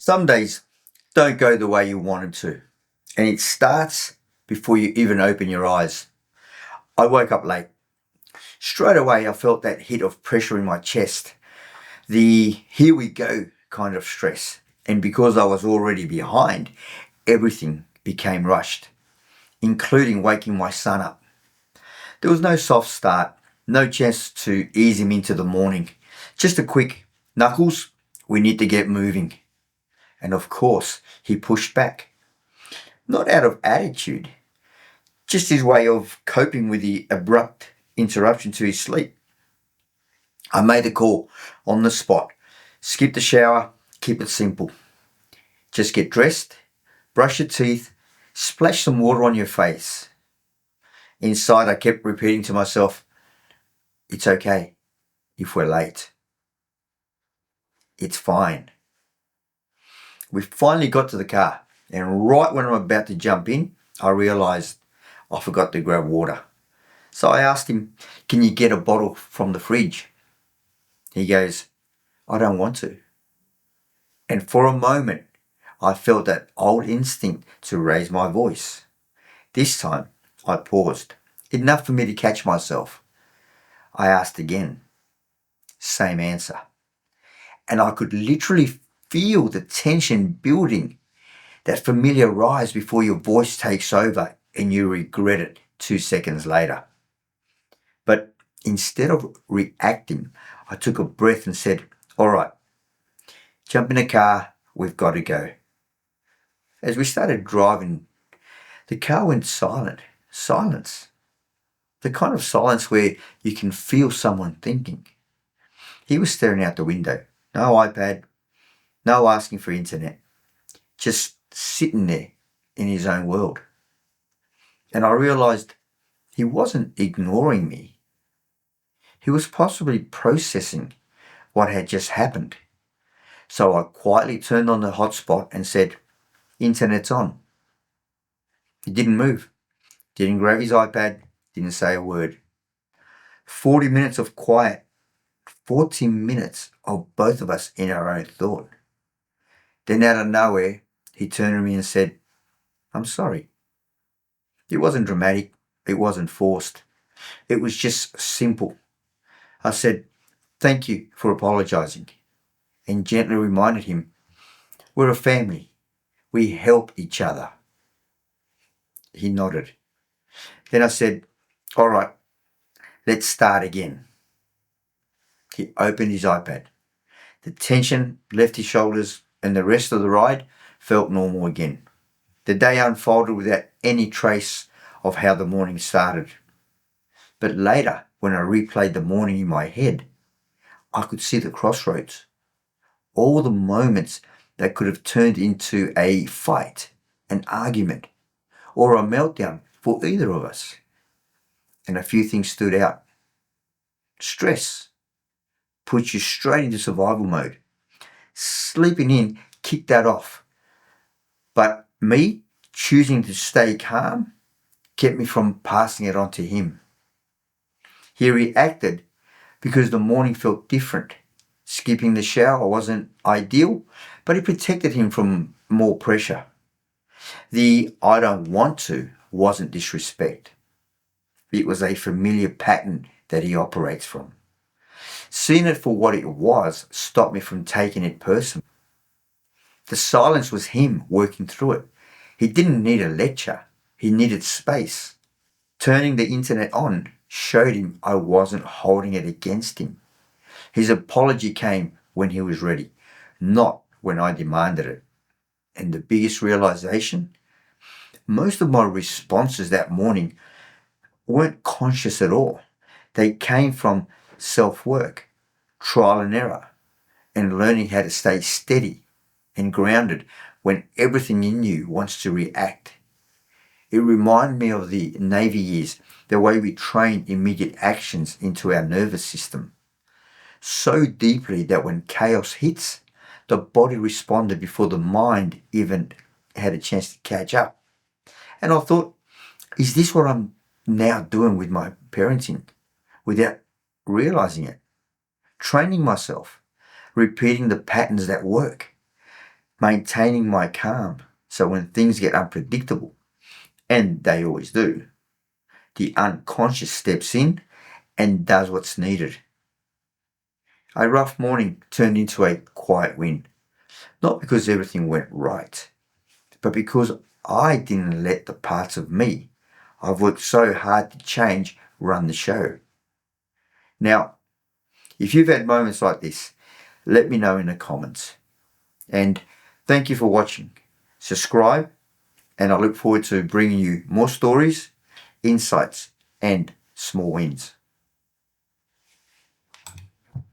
Some days don't go the way you wanted to, and it starts before you even open your eyes. I woke up late. Straight away, I felt that hit of pressure in my chest, the here we go kind of stress. And because I was already behind, everything became rushed, including waking my son up. There was no soft start, no chance to ease him into the morning. Just a quick, Knuckles, we need to get moving. And of course, he pushed back. Not out of attitude, just his way of coping with the abrupt interruption to his sleep. I made a call on the spot. Skip the shower, keep it simple. Just get dressed, brush your teeth, splash some water on your face. Inside, I kept repeating to myself, it's okay if we're late. It's fine. We finally got to the car, and right when I'm about to jump in, I realised I forgot to grab water. So I asked him, can you get a bottle from the fridge? He goes, I don't want to. And for a moment, I felt that old instinct to raise my voice. This time, I paused, enough for me to catch myself. I asked again. Same answer. And I could literally feel the tension building, that familiar rise before your voice takes over and you regret it 2 seconds later. But instead of reacting, I took a breath and said, all right, jump in the car, we've got to go. As we started driving, the car went silent. Silence. The kind of silence where you can feel someone thinking. He was staring out the window. No iPad, no asking for internet. Just sitting there in his own world. And I realised he wasn't ignoring me. He was possibly processing what had just happened. So I quietly turned on the hotspot and said, internet's on. He didn't move, didn't grab his iPad, didn't say a word. 40 minutes of quiet, 40 minutes of both of us in our own thought. Then out of nowhere, he turned to me and said, I'm sorry. It wasn't dramatic, it wasn't forced. It was just simple. I said, thank you for apologising, and gently reminded him, we're a family. We help each other. He nodded. Then I said, all right, let's start again. He opened his iPad. The tension left his shoulders and the rest of the ride felt normal again. The day unfolded without any trace of how the morning started. But later, when I replayed the morning in my head, I could see the crossroads. All the moments that could have turned into a fight, an argument, or a meltdown for either of us. And a few things stood out. Stress puts you straight into survival mode. Sleeping in kicked that off. But me choosing to stay calm kept me from passing it on to him. He reacted because the morning felt different. Skipping the shower wasn't ideal, but it protected him from more pressure. The I don't want to wasn't disrespect. It was a familiar pattern that he operates from. Seeing it for what it was stopped me from taking it personally. The silence was him working through it. He didn't need a lecture. He needed space. Turning the internet on showed him I wasn't holding it against him. His apology came when he was ready, not when I demanded it. And the biggest realization, most of my responses that morning weren't conscious at all. They came from self-work, trial and error, and learning how to stay steady and grounded when everything in you wants to react. It reminded me of the Navy years, the way we train immediate actions into our nervous system. So deeply that when chaos hits, the body responded before the mind even had a chance to catch up. And I thought, is this what I'm now doing with my parenting without realizing it? Training myself, repeating the patterns that work. maintaining my calm so when things get unpredictable, and they always do, the unconscious steps in and does what's needed. A rough morning turned into a quiet win, not because everything went right, but because I didn't let the parts of me I've worked so hard to change run the show. Now, if you've had moments like this, let me know in the comments. And thank you for watching. Subscribe, and I look forward to bringing you more stories, insights, and small wins.